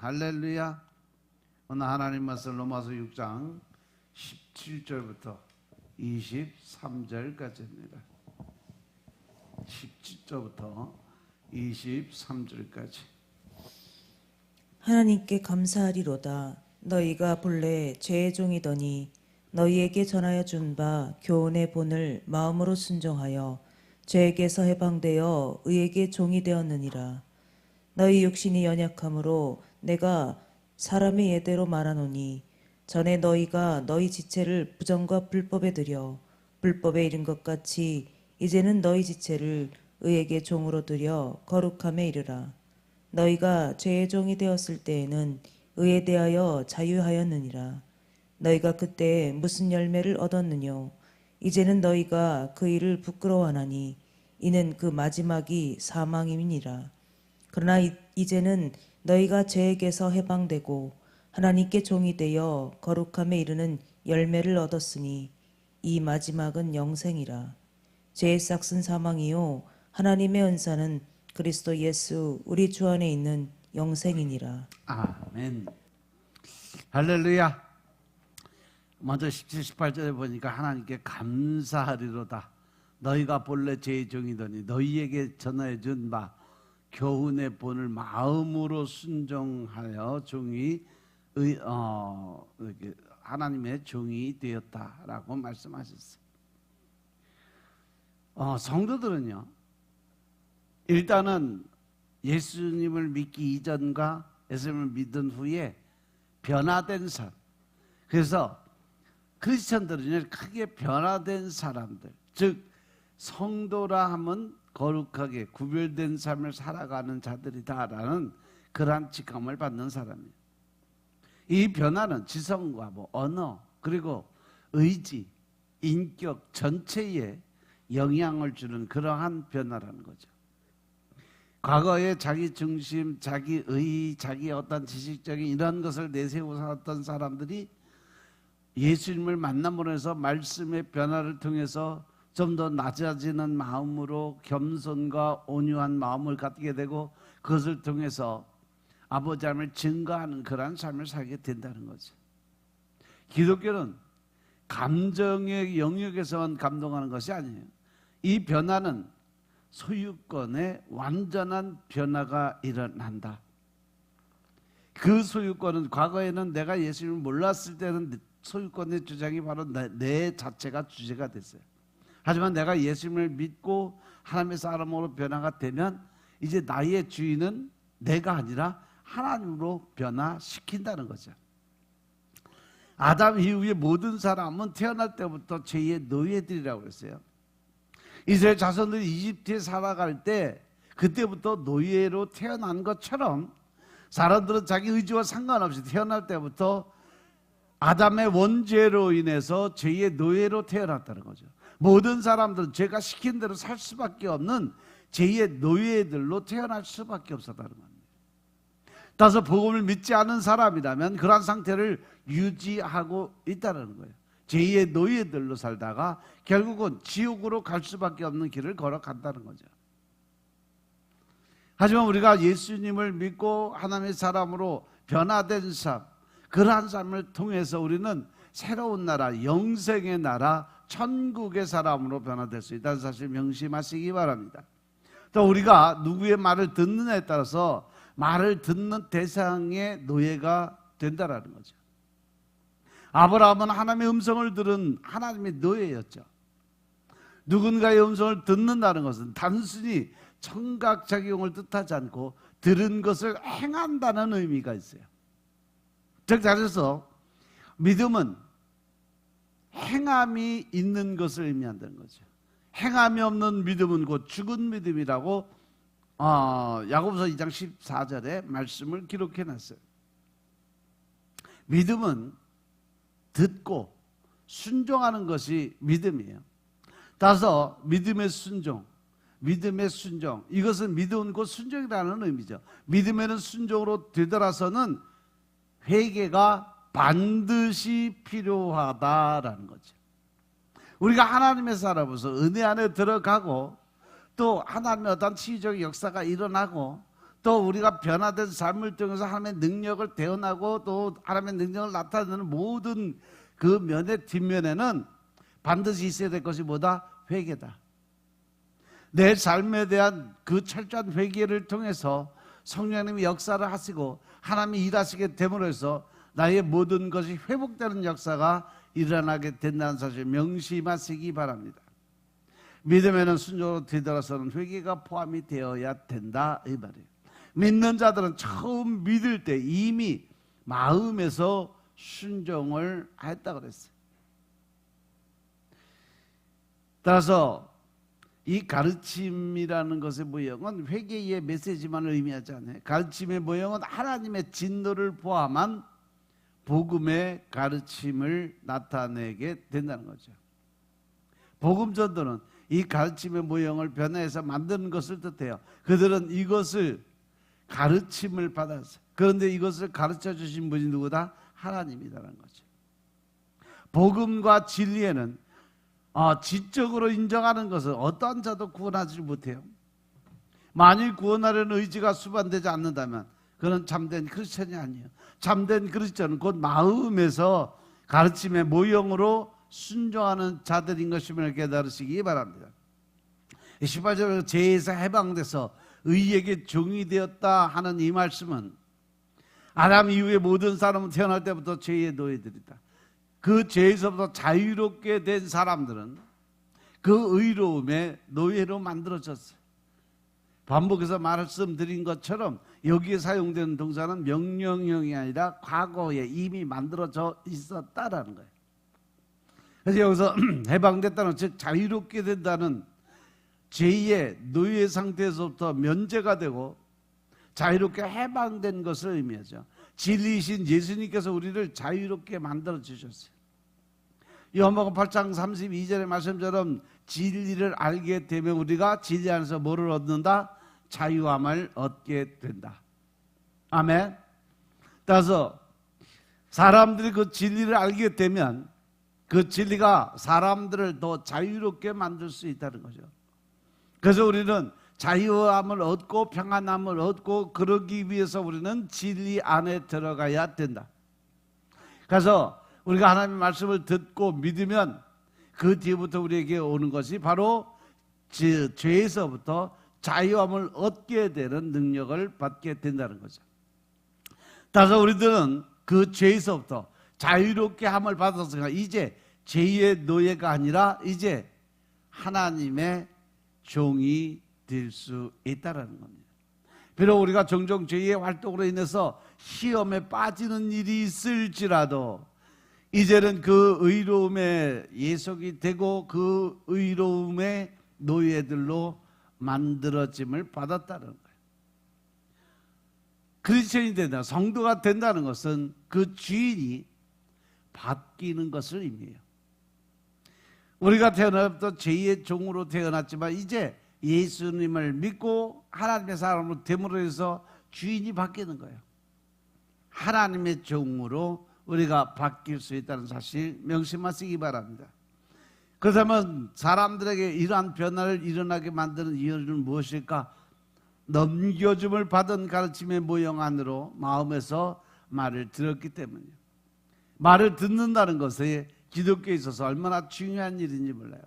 할렐루야. 오늘 하나님 말씀 로마서 6장 17절부터 23절까지입니다. 17절부터 23절까지. 하나님께 감사하리로다. 너희가 본래 죄의 종이더니 너희에게 전하여 준 바 교훈의 본을 마음으로 순종하여 죄에게서 해방되어 의에게 종이 되었느니라. 너희 육신이 연약함으로 내가 사람의 예대로 말하노니 전에 너희가 너희 지체를 부정과 불법에 들여 불법에 이른 것 같이 이제는 너희 지체를 의에게 종으로 들여 거룩함에 이르라. 너희가 죄의 종이 되었을 때에는 의에 대하여 자유하였느니라. 너희가 그때 무슨 열매를 얻었느뇨? 이제는 너희가 그 일을 부끄러워하나니 이는 그 마지막이 사망임이니라. 그러나 이제는 너희가 죄에게서 해방되고 하나님께 종이 되어 거룩함에 이르는 열매를 얻었으니 이 마지막은 영생이라. 죄의 싹은 사망이요 하나님의 은사는 그리스도 예수 우리 주 안에 있는 영생이니라. 아멘. 할렐루야. 먼저 17, 18절에 보니까 하나님께 감사하리로다. 너희가 본래 죄의 종이더니 너희에게 전하여 준 바 교훈의 본을 마음으로 순종하여 하나님의 종이 되었다라고 말씀하셨어요. 성도들은요, 일단은 예수님을 믿기 이전과 예수님을 믿은 후에 변화된 삶. 그래서 크리스천들은 크게 변화된 사람들, 즉 성도라 하면 거룩하게 구별된 삶을 살아가는 자들이다라는 그러한 직감을 받는 사람이에요. 이 변화는 지성과 언어 그리고 의지, 인격 전체에 영향을 주는 그러한 변화라는 거죠. 과거에 자기 중심, 자기 의, 자기 어떤 지식적인 이런 것을 내세우고 살았던 사람들이 예수님을 만남으로 해서 말씀의 변화를 통해서 좀 더 낮아지는 마음으로 겸손과 온유한 마음을 갖게 되고 그것을 통해서 아버지 하나님을 증거하는 그러한 삶을 살게 된다는 거죠. 기독교는 감정의 영역에서만 감동하는 것이 아니에요. 이 변화는 소유권의 완전한 변화가 일어난다. 그 소유권은 과거에는 내가 예수님을 몰랐을 때는 소유권의 주장이 바로 내 자체가 주제가 됐어요. 하지만 내가 예수님을 믿고 하나님의 사람으로 변화가 되면 이제 나의 주인은 내가 아니라 하나님으로 변화시킨다는 거죠. 아담 이후의 모든 사람은 태어날 때부터 죄의 노예들이라고 했어요. 이스라엘 자손들이 이집트에 살아갈 때 그때부터 노예로 태어난 것처럼 사람들은 자기 의지와 상관없이 태어날 때부터 아담의 원죄로 인해서 죄의 노예로 태어났다는 거죠. 모든 사람들은 죄가 시킨 대로 살 수밖에 없는 죄의 노예들로 태어날 수밖에 없었다는 겁니다. 따라서 복음을 믿지 않은 사람이라면 그러한 상태를 유지하고 있다는 거예요. 죄의 노예들로 살다가 결국은 지옥으로 갈 수밖에 없는 길을 걸어간다는 거죠. 하지만 우리가 예수님을 믿고 하나님의 사람으로 변화된 삶, 그러한 삶을 통해서 우리는 새로운 나라, 영생의 나라, 천국의 사람으로 변화될 수 있다는 사실 명심하시기 바랍니다. 또 우리가 누구의 말을 듣느냐에 따라서 말을 듣는 대상의 노예가 된다는 거죠. 아브라함은 하나님의 음성을 들은 하나님의 노예였죠. 누군가의 음성을 듣는다는 것은 단순히 청각작용을 뜻하지 않고 들은 것을 행한다는 의미가 있어요. 즉 따라서 믿음은 행함이 있는 것을 의미한다는 거죠. 행함이 없는 믿음은 곧 죽은 믿음이라고 야고보서 2장 14절에 말씀을 기록해 놨어요. 믿음은 듣고 순종하는 것이 믿음이에요. 따라서 믿음의 순종, 이것은 믿음은 곧 순종이라는 의미죠. 믿음에는 순종으로 되돌아서는 회개가 반드시 필요하다라는 거죠. 우리가 하나님의 사람으로서 은혜 안에 들어가고 또 하나님의 어떤 치유적 역사가 일어나고 또 우리가 변화된 삶을 통해서 하나님의 능력을 대언하고 또 하나님의 능력을 나타내는 모든 그 면의 뒷면에는 반드시 있어야 될 것이 뭐다? 회개다. 내 삶에 대한 그 철저한 회개를 통해서 성령님이 역사를 하시고 하나님이 일하시게 됨으로 해서 나의 모든 것이 회복되는 역사가 일어나게 된다는 사실 명심하시기 바랍니다. 믿음에는 순종으로 되돌아서는 회개가 포함이 되어야 된다 이 말이에요. 믿는 자들은 처음 믿을 때 이미 마음에서 순종을 했다고 그랬어요. 따라서 이 가르침이라는 것의 모형은 회개의 메시지만을 의미하지 않아요. 가르침의 모형은 하나님의 진노를 포함한 복음의 가르침을 나타내게 된다는 거죠. 복음 전도는 이 가르침의 모형을 변화해서 만드는 것을 뜻해요. 그들은 이것을 가르침을 받았어요. 그런데 이것을 가르쳐 주신 분이 누구다? 하나님이라는 거죠. 복음과 진리에는 지적으로 인정하는 것은 어떠한 자도 구원하지 못해요. 만일 구원하려는 의지가 수반되지 않는다면 그는 참된 크리스천이 아니에요. 참된 크리스천은 곧 마음에서 가르침의 모형으로 순종하는 자들인 것임을 깨달으시기 바랍니다. 18절에 죄에서 해방돼서 의에게 종이 되었다 하는 이 말씀은 아담 이후에 모든 사람은 태어날 때부터 죄의 노예들이다. 그 죄에서부터 자유롭게 된 사람들은 그 의로움의 노예로 만들어졌어요. 반복해서 말씀드린 것처럼 여기에 사용되는 동사는 명령형이 아니라 과거에 이미 만들어져 있었다라는 거예요. 그래서 여기서 해방됐다는, 즉 자유롭게 된다는 죄의 노예 상태에서부터 면제가 되고 자유롭게 해방된 것을 의미하죠. 진리이신 예수님께서 우리를 자유롭게 만들어 주셨어요. 요한복음 8장 32절의 말씀처럼 진리를 알게 되면 우리가 진리 안에서 뭐를 얻는다? 자유함을 얻게 된다. 아멘. 따라서 사람들이 그 진리를 알게 되면 그 진리가 사람들을 더 자유롭게 만들 수 있다는 거죠. 그래서 우리는 자유함을 얻고 평안함을 얻고 그러기 위해서 우리는 진리 안에 들어가야 된다. 그래서 우리가 하나님의 말씀을 듣고 믿으면 그 뒤부터 우리에게 오는 것이 바로 죄에서부터 자유함을 얻게 되는 능력을 받게 된다는 거죠. 따라서 우리들은 그 죄에서부터 자유롭게 함을 받았으니까 이제 죄의 노예가 아니라 이제 하나님의 종이 될 수 있다는 겁니다. 비록 우리가 종종 죄의 활동으로 인해서 시험에 빠지는 일이 있을지라도 이제는 그 의로움의 예속이 되고 그 의로움의 노예들로 만들어짐을 받았다는 거예요. 크리스천이 된다, 성도가 된다는 것은 그 주인이 바뀌는 것을 의미해요. 우리가 태어나부터 죄의 종으로 태어났지만 이제 예수님을 믿고 하나님의 사람으로 됨으로 해서 주인이 바뀌는 거예요. 하나님의 종으로 우리가 바뀔 수 있다는 사실 명심하시기 바랍니다. 그렇다면 사람들에게 이러한 변화를 일어나게 만드는 이유는 무엇일까? 넘겨줌을 받은 가르침의 모형 안으로 마음에서 말을 들었기 때문이에요. 말을 듣는다는 것이 기독교에 있어서 얼마나 중요한 일인지 몰라요.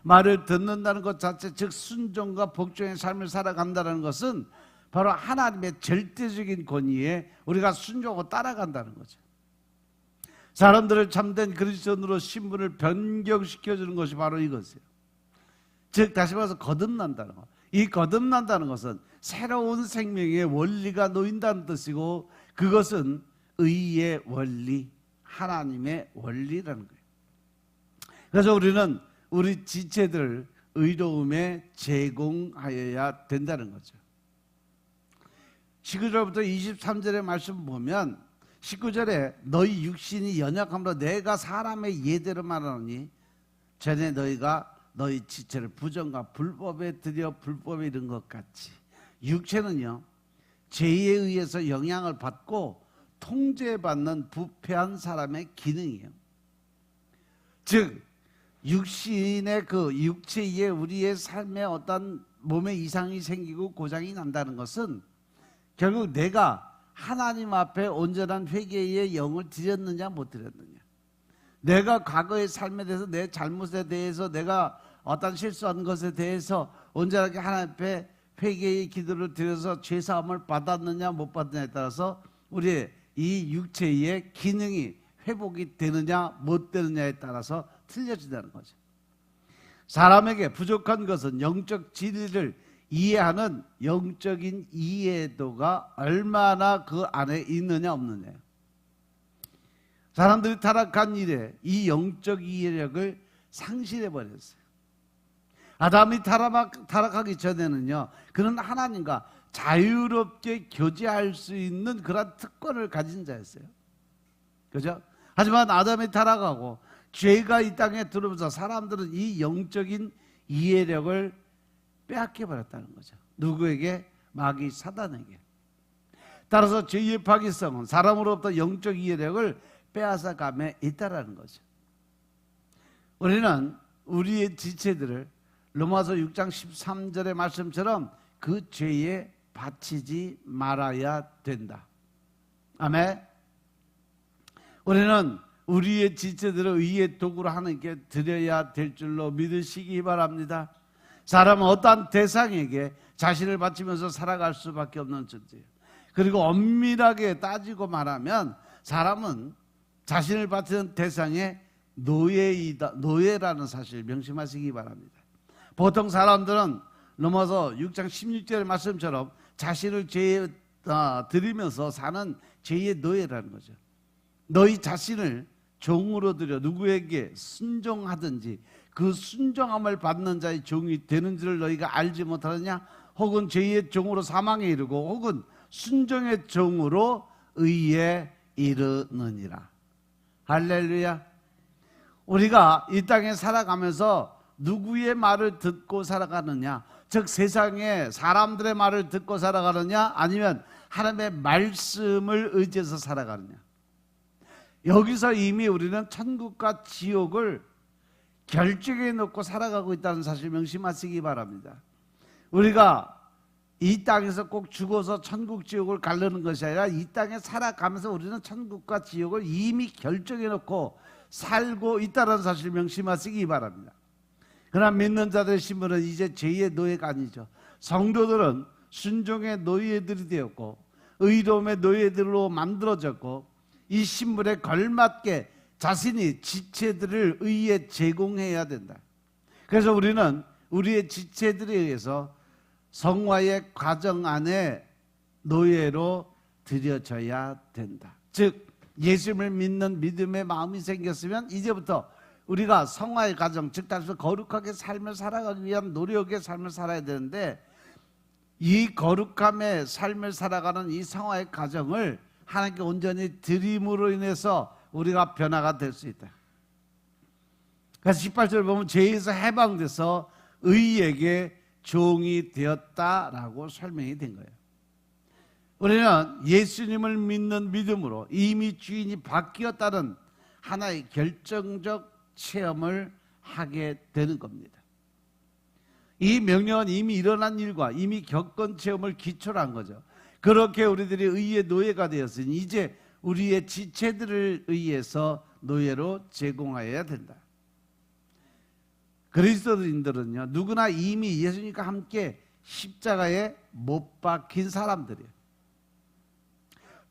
말을 듣는다는 것 자체, 즉 순종과 복종의 삶을 살아간다는 것은 바로 하나님의 절대적인 권위에 우리가 순종하고 따라간다는 거죠. 사람들을 참된 그리스도인으로 신분을 변경시켜주는 것이 바로 이것이에요. 즉 다시 말해서 거듭난다는 것. 이 거듭난다는 것은 새로운 생명의 원리가 놓인다는 뜻이고 그것은 의의 원리, 하나님의 원리라는 거예요. 그래서 우리는 우리 지체들 의로움에 제공하여야 된다는 거죠. 19절부터 23절의 말씀 보면 19절에 너희 육신이 연약함으로 내가 사람의 예대로 말하노니 전에 너희가 너희 지체를 부정과 불법에 들여 불법에 이른 것 같이 육체는요 죄에 의해서 영향을 받고 통제받는 부패한 사람의 기능이에요. 즉 육신의 그 육체에 우리의 삶에 어떤 몸에 이상이 생기고 고장이 난다는 것은 결국 내가 하나님 앞에 온전한 회개의 영을 드렸느냐 못 드렸느냐, 내가 과거의 삶에 대해서, 내 잘못에 대해서, 내가 어떤 실수한 것에 대해서 온전하게 하나님 앞에 회개의 기도를 드려서 죄사함을 받았느냐 못 받느냐에 따라서 우리의 이 육체의 기능이 회복이 되느냐 못 되느냐에 따라서 틀려진다는 거죠. 사람에게 부족한 것은 영적 진리를 이해하는 영적인 이해도가 얼마나 그 안에 있느냐 없느냐. 사람들이 타락한 이래 이 영적 이해력을 상실해 버렸어요. 아담이 타락하기 전에는요, 그는 하나님과 자유롭게 교제할 수 있는 그런 특권을 가진 자였어요. 그죠? 하지만 아담이 타락하고 죄가 이 땅에 들어오면서 사람들은 이 영적인 이해력을 빼앗겨 버렸다는 거죠. 누구에게? 마귀 사단에게. 따라서 죄의 파기성은 사람으로부터 영적 이해력을 빼앗아감에 있다라는 거죠. 우리는 우리의 지체들을 로마서 6장 13절의 말씀처럼 그 죄에 바치지 말아야 된다. 아멘. 우리는 우리의 지체들을 의의 도구로 하나님께 드려야 될 줄로 믿으시기 바랍니다. 사람은 어떠한 대상에게 자신을 바치면서 살아갈 수밖에 없는 존재예요. 그리고 엄밀하게 따지고 말하면 사람은 자신을 바치는 대상의 노예라는 사실을 명심하시기 바랍니다. 보통 사람들은 로마서 6장 16절의 말씀처럼 자신을 죄에 드리면서 사는 죄의 노예라는 거죠. 너희 자신을 종으로 드려 누구에게 순종하든지 그 순종함을 받는 자의 종이 되는 줄을 너희가 알지 못하느냐? 혹은 죄의 종으로 사망에 이르고 혹은 순종의 종으로 의에 이르느니라. 할렐루야. 우리가 이 땅에 살아가면서 누구의 말을 듣고 살아가느냐, 즉 세상의 사람들의 말을 듣고 살아가느냐, 아니면 하나님의 말씀을 의지해서 살아가느냐. 여기서 이미 우리는 천국과 지옥을 결정해 놓고 살아가고 있다는 사실 명심하시기 바랍니다. 우리가 이 땅에서 꼭 죽어서 천국 지옥을 가르는 것이 아니라 이 땅에 살아가면서 우리는 천국과 지옥을 이미 결정해 놓고 살고 있다는 사실 명심하시기 바랍니다. 그러나 믿는 자들의 신분은 이제 죄의 노예가 아니죠. 성도들은 순종의 노예들이 되었고 의로움의 노예들로 만들어졌고 이 신분에 걸맞게 자신이 지체들을 의에 제공해야 된다. 그래서 우리는 우리의 지체들에 의해서 성화의 과정 안에 노예로 들여져야 된다. 즉 예수님을 믿는 믿음의 마음이 생겼으면 이제부터 우리가 성화의 과정, 즉 다시 거룩하게 삶을 살아가기 위한 노력의 삶을 살아야 되는데 이 거룩함의 삶을 살아가는 이 성화의 과정을 하나님께 온전히 드림으로 인해서 우리가 변화가 될 수 있다. 그래서 18절 보면 죄에서 해방돼서 의에게 종이 되었다라고 설명이 된 거예요. 우리는 예수님을 믿는 믿음으로 이미 주인이 바뀌었다는 하나의 결정적 체험을 하게 되는 겁니다. 이 명령은 이미 일어난 일과 이미 겪은 체험을 기초로 한 거죠. 그렇게 우리들이 의의 노예가 되었으니 이제 우리의 지체들을 의해서 노예로 제공하여야 된다. 그리스도인들은요, 누구나 이미 예수님과 함께 십자가에 못 박힌 사람들이에요.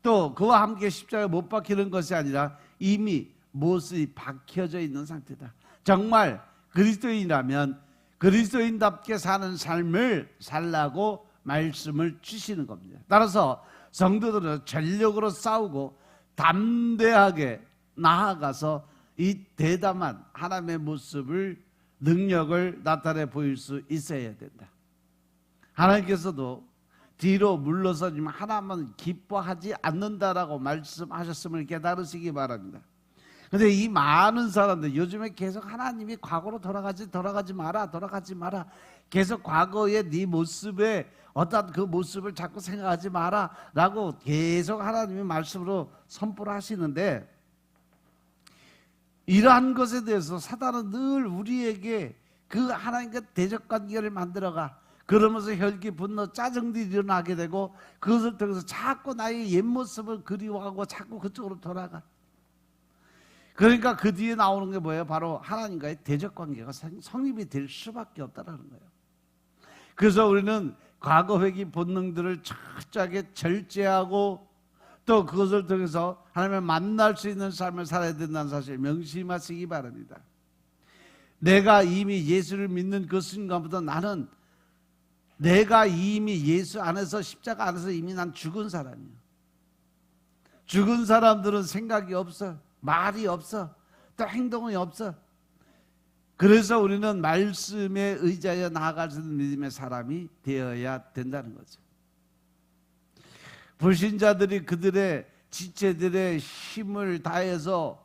또 그와 함께 십자가에 못 박히는 것이 아니라 이미 못이 박혀져 있는 상태다. 정말 그리스도인이라면 그리스도인답게 사는 삶을 살라고 말씀을 주시는 겁니다. 따라서 성도들은 전력으로 싸우고 담대하게 나아가서 이 대담한 하나님의 모습을, 능력을 나타내 보일 수 있어야 된다. 하나님께서도 뒤로 물러서지만 하나님은 기뻐하지 않는다라고 말씀하셨음을 깨달으시기 바랍니다. 그런데 이 많은 사람들 요즘에 계속 하나님이 과거로 돌아가지 마라 계속 과거의 네 모습에 어떤 그 모습을 자꾸 생각하지 마라 라고 계속 하나님의 말씀으로 선포를 하시는데, 이러한 것에 대해서 사단은 늘 우리에게 그 하나님과 대적관계를 만들어가, 그러면서 혈기, 분노, 짜증들이 일어나게 되고 그것을 통해서 자꾸 나의 옛 모습을 그리워하고 자꾸 그쪽으로 돌아가. 그러니까 그 뒤에 나오는 게 뭐예요? 바로 하나님과의 대적 관계가 성립이 될 수밖에 없다라는 거예요. 그래서 우리는 과거 회귀 본능들을 철저하게 절제하고 또 그것을 통해서 하나님을 만날 수 있는 삶을 살아야 된다는 사실 명심하시기 바랍니다. 내가 이미 예수를 믿는 그 순간부터 나는 내가 이미 예수 안에서 십자가 안에서 이미 난 죽은 사람이에요. 죽은 사람들은 생각이 없어, 말이 없어, 또 행동이 없어. 그래서 우리는 말씀에 의지하여 나아갈 수 있는 믿음의 사람이 되어야 된다는 거죠. 불신자들이 그들의 지체들의 힘을 다해서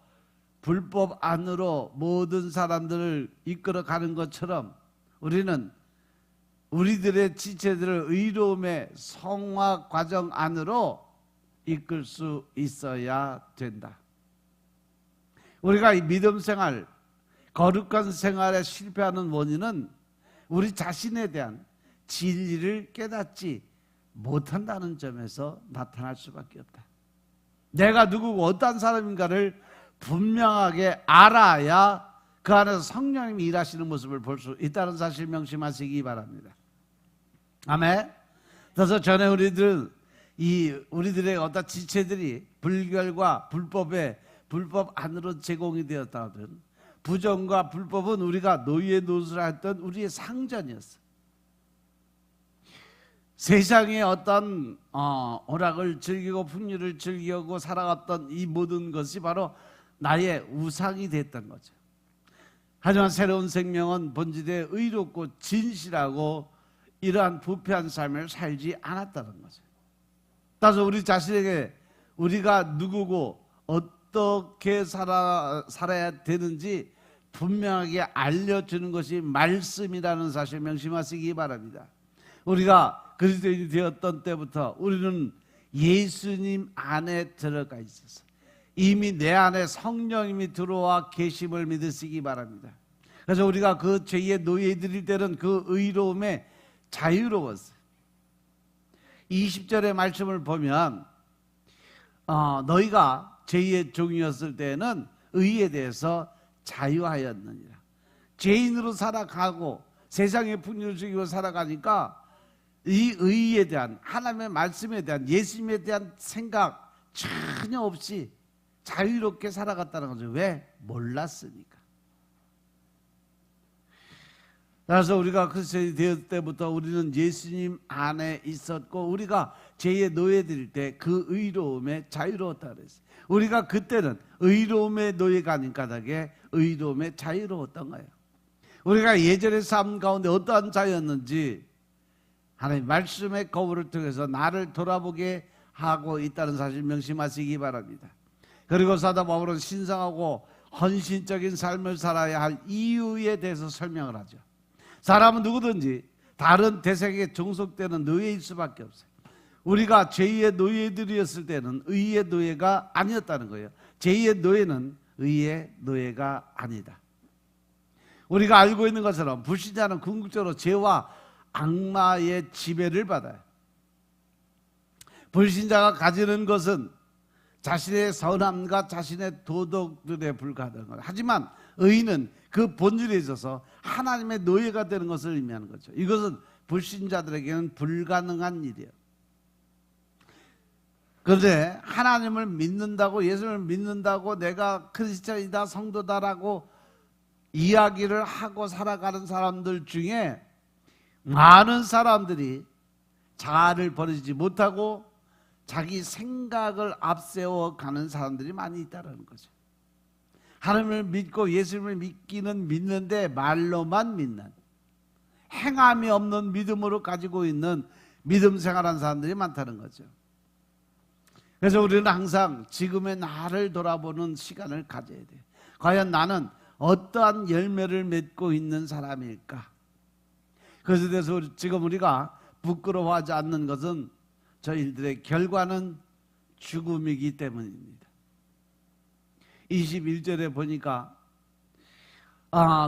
불법 안으로 모든 사람들을 이끌어가는 것처럼 우리는 우리들의 지체들을 의로움의 성화 과정 안으로 이끌 수 있어야 된다. 우리가 이 믿음 생활, 거룩한 생활에 실패하는 원인은 우리 자신에 대한 진리를 깨닫지 못한다는 점에서 나타날 수밖에 없다. 내가 누구고 어떤 사람인가를 분명하게 알아야 그 안에서 성령님이 일하시는 모습을 볼 수 있다는 사실 명심하시기 바랍니다. 아멘. 그래서 전에 우리들의 어떤 지체들이 불결과 불법 안으로 제공이 되었다든 부정과 불법은 우리가 노예 노릇을 했던 우리의 상전이었어. 세상의 어떤 오락을 즐기고 풍류를 즐기고 살아갔던 이 모든 것이 바로 나의 우상이 됐던 거죠. 하지만 새로운 생명은 본질에 의롭고 진실하고 이러한 부패한 삶을 살지 않았다는 거죠. 따라서 우리 자신에게 우리가 누구고 어떻게 살아야 되는지 분명하게 알려주는 것이 말씀이라는 사실 명심하시기 바랍니다. 우리가 그리스도인이 되었던 때부터 우리는 예수님 안에 들어가 있었어요. 이미 내 안에 성령님이 들어와 계심을 믿으시기 바랍니다. 그래서 우리가 그 죄의 노예들일 때는 그 의로움에 자유로웠어요. 20절의 말씀을 보면 너희가 죄의 종이었을 때는 의에 대해서 자유하였느니라. 죄인으로 살아가고 세상의 풍요를 즐기고 살아가니까 이 의에 대한 하나님의 말씀에 대한 예수님에 대한 생각 전혀 없이 자유롭게 살아갔다는 거죠. 왜? 몰랐으니까. 따라서 우리가 그리스도인이 되었을 때부터 우리는 예수님 안에 있었고 우리가 죄의 노예들일 때 그 의로움에 자유로웠다 그랬어요. 우리가 그때는 의로움의 노예가 아닌 까닭에 의로움에 자유로웠던 거예요. 우리가 예전의 삶 가운데 어떠한 자였는지 하나님 말씀의 거울을 통해서 나를 돌아보게 하고 있다는 사실 명심하시기 바랍니다. 그리고 사도 바울은 신성하고 헌신적인 삶을 살아야 할 이유에 대해서 설명을 하죠. 사람은 누구든지 다른 대상에 종속되는 노예일 수밖에 없어요. 우리가 죄의 노예들이었을 때는 의의 노예가 아니었다는 거예요. 죄의 노예는 의의 노예가 아니다. 우리가 알고 있는 것처럼 불신자는 궁극적으로 죄와 악마의 지배를 받아요. 불신자가 가지는 것은 자신의 선함과 자신의 도덕들에 불과하다는 거예요. 하지만 의인은 그 본질에 있어서 하나님의 노예가 되는 것을 의미하는 거죠. 이것은 불신자들에게는 불가능한 일이에요. 그런데 하나님을 믿는다고, 예수를 믿는다고 내가 크리스찬이다, 성도다라고 이야기를 하고 살아가는 사람들 중에 많은 사람들이 자아를 버리지 못하고 자기 생각을 앞세워 가는 사람들이 많이 있다는 거죠. 하나님을 믿고 예수님을 믿기는 믿는데 말로만 믿는, 행함이 없는 믿음으로 가지고 있는 믿음 생활하는 사람들이 많다는 거죠. 그래서 우리는 항상 지금의 나를 돌아보는 시간을 가져야 돼요. 과연 나는 어떠한 열매를 맺고 있는 사람일까? 그것에 대해서 지금 우리가 부끄러워하지 않는 것은 저희들의 결과는 죽음이기 때문입니다. 21절에 보니까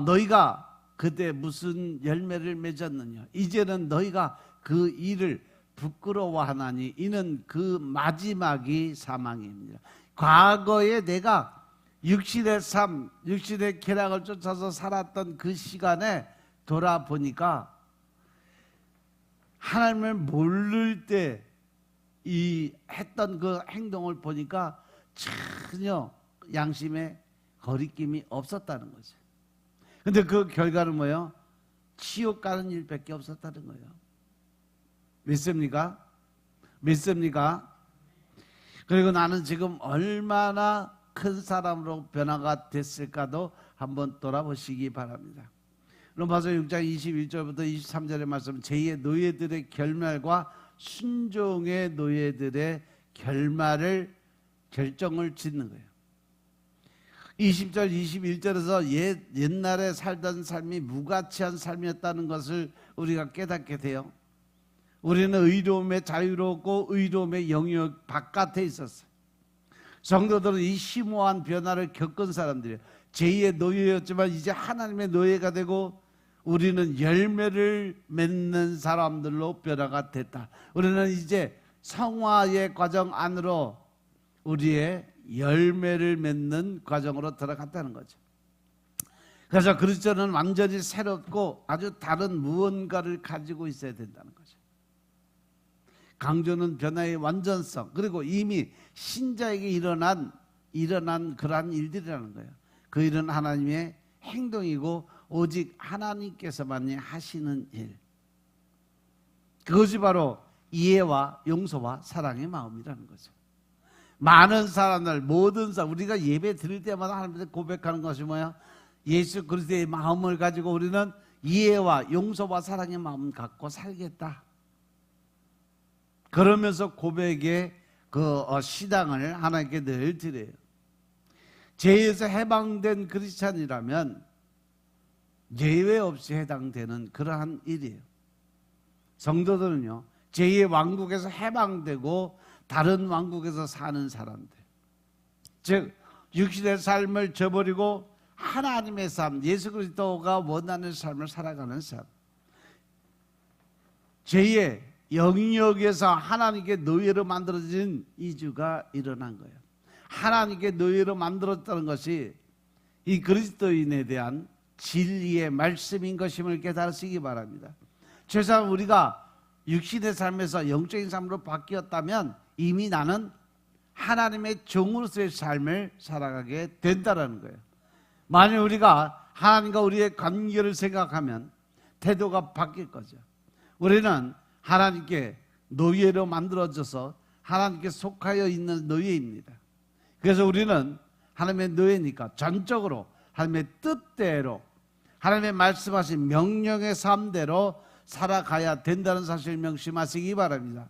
너희가 그때 무슨 열매를 맺었느냐. 이제는 너희가 그 일을 부끄러워하나니 이는 그 마지막이 사망입니다. 과거에 내가 육신의 삶, 육신의 쾌락을 쫓아서 살았던 그 시간에 돌아보니까 하나님을 모를 때 이 했던 그 행동을 보니까 전혀 양심에 거리낌이 없었다는 거죠. 근데 그 결과는 뭐예요? 지옥 가는 일밖에 없었다는 거예요. 믿습니까? 믿습니까? 그리고 나는 지금 얼마나 큰 사람으로 변화가 됐을까도 한번 돌아보시기 바랍니다. 로마서 6장 21절부터 23절의 말씀, 제2의 노예들의 결말과 순종의 노예들의 결정을 짓는 거예요. 20절 21절에서 옛날에 살던 삶이 무가치한 삶이었다는 것을 우리가 깨닫게 돼요. 우리는 의로움에 자유롭고 의로움의 영역 바깥에 있었어요. 성도들은 이 심오한 변화를 겪은 사람들이에요. 제2의 노예였지만 이제 하나님의 노예가 되고 우리는 열매를 맺는 사람들로 변화가 됐다. 우리는 이제 성화의 과정 안으로 우리의 열매를 맺는 과정으로 들어갔다는 거죠. 그래서 그리스도는 완전히 새롭고 아주 다른 무언가를 가지고 있어야 된다는 거죠. 강조는 변화의 완전성, 그리고 이미 신자에게 일어난 그러한 일들이라는 거예요. 그 일은 하나님의 행동이고 오직 하나님께서만이 하시는 일. 그것이 바로 이해와 용서와 사랑의 마음이라는 거죠. 많은 사람들, 모든 사람, 우리가 예배 드릴 때마다 하나님한테 고백하는 것이 뭐야? 예수 그리스도의 마음을 가지고 우리는 이해와 용서와 사랑의 마음 갖고 살겠다. 그러면서 고백의 그 시당을 하나님께 늘 드려요. 죄에서 해방된 크리스찬이라면 예외 없이 해당되는 그러한 일이에요. 성도들은요, 제2의 왕국에서 해방되고 다른 왕국에서 사는 사람들, 즉 육신의 삶을 저버리고 하나님의 삶, 예수 그리스도가 원하는 삶을 살아가는 삶, 제2의 영역에서 하나님께 노예로 만들어진 이주가 일어난 거예요. 하나님께 노예로 만들었다는 것이 이 그리스도인에 대한 진리의 말씀인 것임을 깨달으시기 바랍니다. 최소한 우리가 육신의 삶에서 영적인 삶으로 바뀌었다면 이미 나는 하나님의 종으로서의 삶을 살아가게 된다는 거예요. 만약 우리가 하나님과 우리의 관계를 생각하면 태도가 바뀔 거죠. 우리는 하나님께 노예로 만들어져서 하나님께 속하여 있는 노예입니다. 그래서 우리는 하나님의 노예니까 전적으로 하나님의 뜻대로, 하나님의 말씀하신 명령의 삶대로 살아가야 된다는 사실을 명심하시기 바랍니다.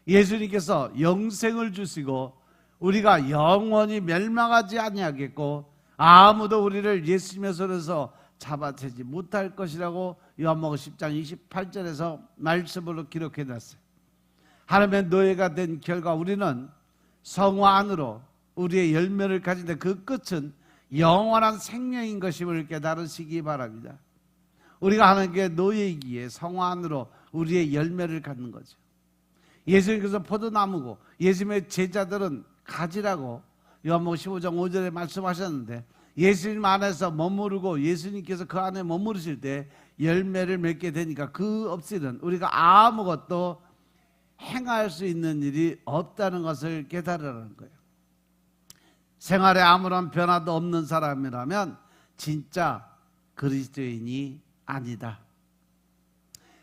예수님께서 영생을 주시고 우리가 영원히 멸망하지 아니하겠고 아무도 우리를 예수님의 손에서 잡아채지 못할 것이라고 요한복음 10장 28절에서 말씀으로 기록해놨어요. 하나님의 노예가 된 결과 우리는 성화 안으로 우리의 열매를 가진데 그 끝은 영원한 생명인 것임을 깨달으시기 바랍니다. 우리가 하나님께 노예이기에 성화 안으로 우리의 열매를 갖는 거죠. 예수님께서 포도나무고 예수님의 제자들은 가지라고 요한복음 15장 5절에 말씀하셨는데, 예수님 안에서 머무르고 예수님께서 그 안에 머무르실 때 열매를 맺게 되니까 그 없이는 우리가 아무것도 행할 수 있는 일이 없다는 것을 깨달으라는 거예요. 생활에 아무런 변화도 없는 사람이라면 진짜 그리스도인이 아니다.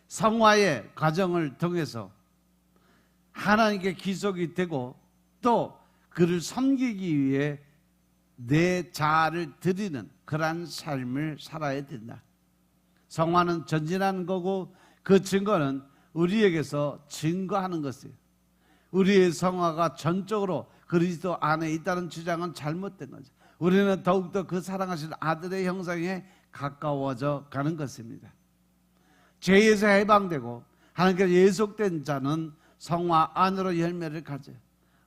성화의 과정을 통해서 하나님께 기속이 되고 또 그를 섬기기 위해 내 자아를 드리는 그러한 삶을 살아야 된다. 성화는 전진하는 거고 그 증거는 우리에게서 증거하는 것이에요. 우리의 성화가 전적으로 그리스도 안에 있다는 주장은 잘못된 거죠. 우리는 더욱더 그 사랑하신 아들의 형상에 가까워져 가는 것입니다. 죄에서 해방되고 하나님께서 예속된 자는 성화 안으로 열매를 가져요.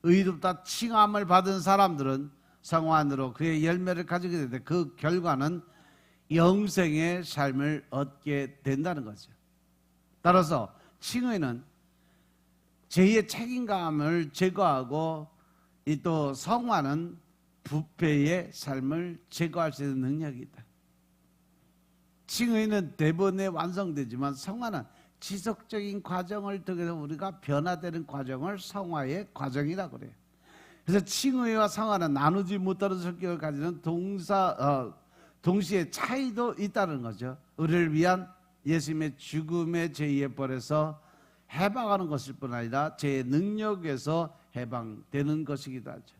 의롭다 칭함을 받은 사람들은 성화 안으로 그의 열매를 가지게 되는데 그 결과는 영생의 삶을 얻게 된다는 거죠. 따라서 칭의는 죄의 책임감을 제거하고 이 또 성화는 부패의 삶을 제거할 수 있는 능력이다. 칭의는 대번에 완성되지만 성화는 지속적인 과정을 통해서 우리가 변화되는 과정을 성화의 과정이라고 그래요. 그래서 칭의와 성화는 나누지 못하는 성격을 가지는 동시에 차이도 있다는 거죠. 우리를 위한 예수님의 죽음의 죄의 벌에서 해방하는 것일 뿐 아니라 죄의 능력에서 해방되는 것이기도 하죠.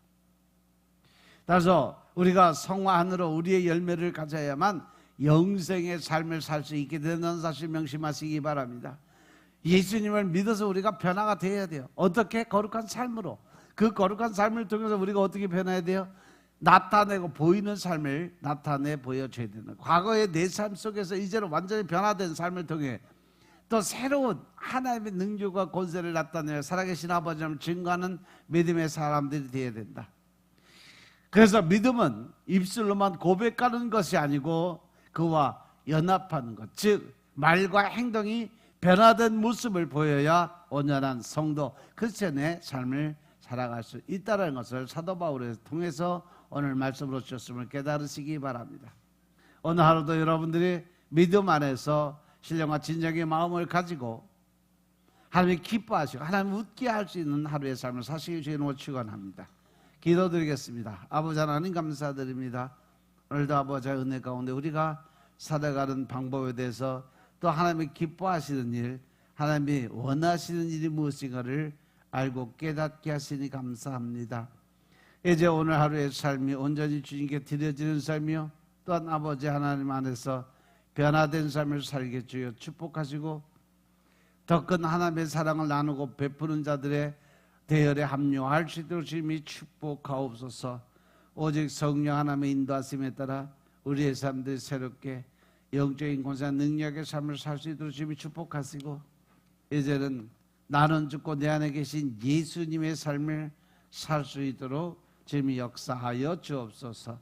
따라서 우리가 성화하느라 우리의 열매를 가져야만 영생의 삶을 살 수 있게 된다는 사실 명심하시기 바랍니다. 예수님을 믿어서 우리가 변화가 되어야 돼요. 어떻게? 거룩한 삶으로. 그 거룩한 삶을 통해서 우리가 어떻게 변해야 돼요? 나타내고 보이는 삶을 나타내 보여줘야 되는, 과거의 내 삶 속에서 이제는 완전히 변화된 삶을 통해 또 새로운 하나님의 능력과 권세를 나타내어 살아계신 아버지를 증거하는 믿음의 사람들이 되어야 된다. 그래서 믿음은 입술로만 고백하는 것이 아니고 그와 연합하는 것, 즉 말과 행동이 변화된 모습을 보여야 온전한 성도 크리스천의 삶을 살아갈 수 있다는 것을 사도 바울을 통해서 오늘 말씀으로 주셨음을 깨달으시기 바랍니다. 오늘 하루도 여러분들이 믿음 안에서 신령과 진정의 마음을 가지고 하나님이 기뻐하시고 하나님 웃게 할 수 있는 하루의 삶을 사시기 주님으로 축원합니다. 기도드리겠습니다. 아버지 하나님 감사드립니다. 오늘도 아버지의 은혜 가운데 우리가 살아가는 방법에 대해서 또 하나님이 기뻐하시는 일, 하나님이 원하시는 일이 무엇인가를 알고 깨닫게 하시니 감사합니다. 이제 오늘 하루의 삶이 온전히 주님께 드려지는 삶이요, 또한 아버지 하나님 안에서 변화된 삶을 살게 주여 축복하시고 더 큰 하나님의 사랑을 나누고 베푸는 자들의 대열에 합류할 수 있도록 주님이 축복하옵소서. 오직 성령 하나님의 인도하심에 따라 우리의 삶들이 새롭게 영적인 권세 능력의 삶을 살 수 있도록 주님이 축복하시고 이제는 나는 죽고 내 안에 계신 예수님의 삶을 살 수 있도록 주님이 역사하여 주옵소서.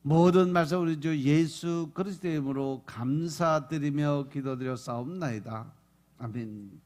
모든 말씀 우리 주 예수 그리스도의 이름으로 감사드리며 기도드려 싸움나이다. 아멘.